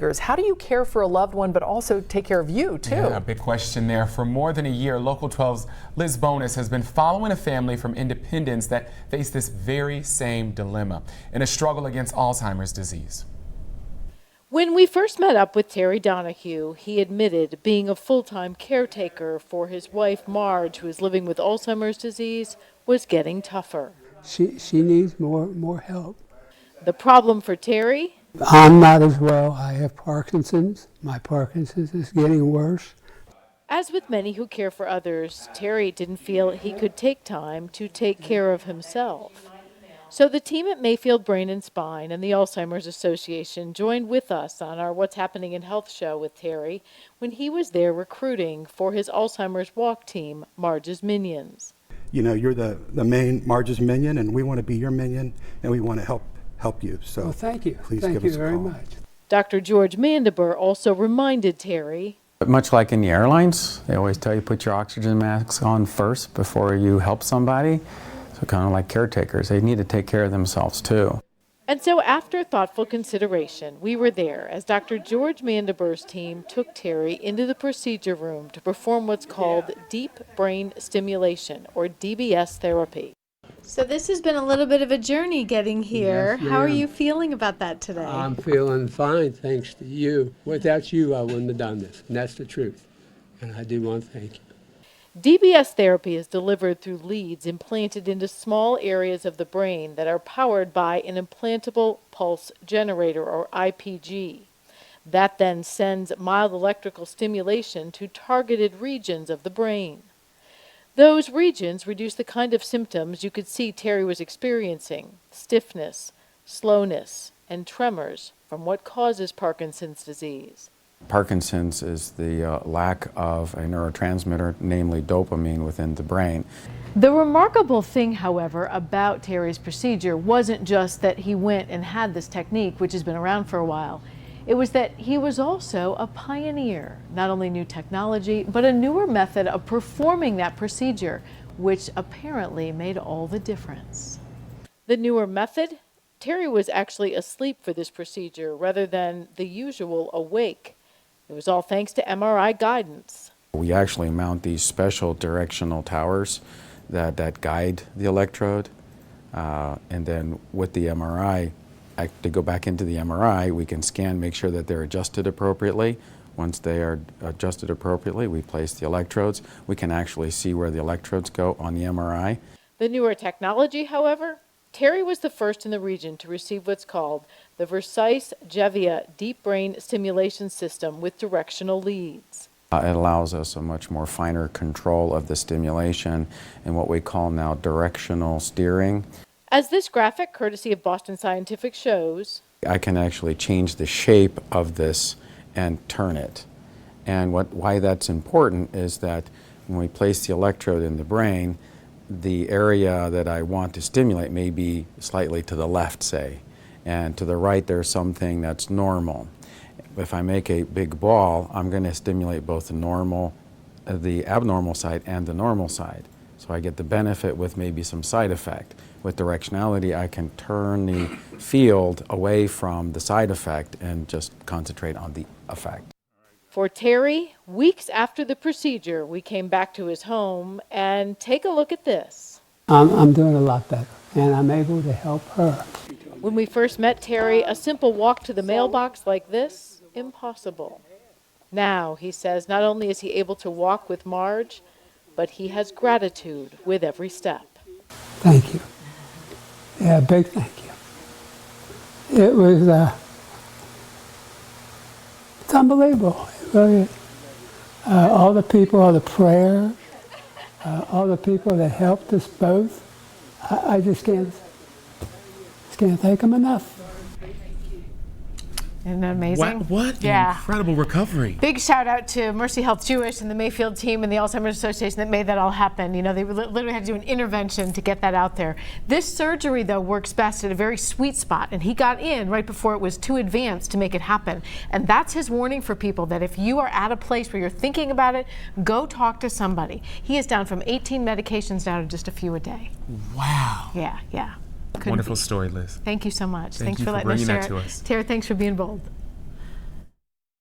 caretakers. How do you care for a loved one but also take care of you too? Yeah, a big question there. For more than a year, Local 12's Liz Bonus has been following a family from Independence that face this very same dilemma in a struggle against Alzheimer's disease. When we first met up with Terry Donoghue, he admitted being a full-time caretaker for his wife Marge, who is living with Alzheimer's disease, was getting tougher. She needs more help. The problem for Terry? I'm not as well. I have Parkinson's. My Parkinson's is getting worse. As with many who care for others, Terry didn't feel he could take time to take care of himself. So the team at Mayfield Brain Spine and the Alzheimer's Association joined with us on our What's Happening in Health show with Terry when he was there recruiting for his Alzheimer's walk team, Marge's Minions. You know, you're the main Marge's minion, and we want to be your minion, and we want to help you. So well, thank you. Please thank give you us a very call. much. Dr. George Mandiber also reminded Terry. But much like in the airlines, they always tell you put your oxygen mask on first before you help somebody. So kind of like caretakers, they need to take care of themselves too. And so after thoughtful consideration, we were there as Dr. George Mandiber's team took Terry into the procedure room to perform what's called deep brain stimulation, or DBS therapy. So this has been a little bit of a journey getting here. Yes, How are ma'am. you feeling about that today? I'm feeling fine, thanks to you. Without you, I wouldn't have done this, and that's the truth. And I do want to thank you. DBS therapy is delivered through leads implanted into small areas of the brain that are powered by an implantable pulse generator, or IPG. That then sends mild electrical stimulation to targeted regions of the brain. Those regions reduce the kind of symptoms you could see Terry was experiencing: stiffness, slowness, and tremors from what causes Parkinson's disease. Parkinson's is the lack of a neurotransmitter, namely dopamine, within the brain. The remarkable thing, however, about Terry's procedure wasn't just that he went and had this technique, which has been around for a while. It was that he was also a pioneer, not only new technology, but a newer method of performing that procedure, which apparently made all the difference. The newer method? Terry was actually asleep for this procedure rather than the usual awake. It was all thanks to MRI guidance. We actually mount these special directional towers that guide the electrode, and then with the MRI, to go back into the MRI, we can scan, make sure that they're adjusted appropriately. Once they are adjusted appropriately, we place the electrodes. We can actually see where the electrodes go on the MRI. The newer technology, however, Terry was the first in the region to receive what's called the Vercise Gevia Deep Brain Stimulation System with directional leads. It allows us a much more finer control of the stimulation and what we call now directional steering. As this graphic, courtesy of Boston Scientific, shows, I can actually change the shape of this and turn it. And why that's important is that when we place the electrode in the brain, the area that I want to stimulate may be slightly to the left, say, and to the right there's something that's normal. If I make a big ball, I'm going to stimulate both the abnormal side and the normal side. So I get the benefit with maybe some side effect. With directionality, I can turn the field away from the side effect and just concentrate on the effect. For Terry, weeks after the procedure, we came back to his home and take a look at this. I'm doing a lot better, and I'm able to help her. When we first met Terry, a simple walk to the mailbox like this, impossible. Now, he says, not only is he able to walk with Marge, but he has gratitude with every step. Thank you. Yeah, big thank you. It was, it's unbelievable. It really is. All the people, all the prayers, all the people that helped us both, I just can't thank them enough. Isn't that amazing? What incredible recovery. Big shout out to Mercy Health Jewish and the Mayfield team and the Alzheimer's Association that made that all happen. You know, they literally had to do an intervention to get that out there. This surgery, though, works best at a very sweet spot, and he got in right before it was too advanced to make it happen. And that's his warning for people, that if you are at a place where you're thinking about it, go talk to somebody. He is down from 18 medications down to just a few a day. Wow. Yeah. Wonderful story, Liz. Thank you so much. Thanks for letting bringing us share that to it. us. Tara, thanks for being bold.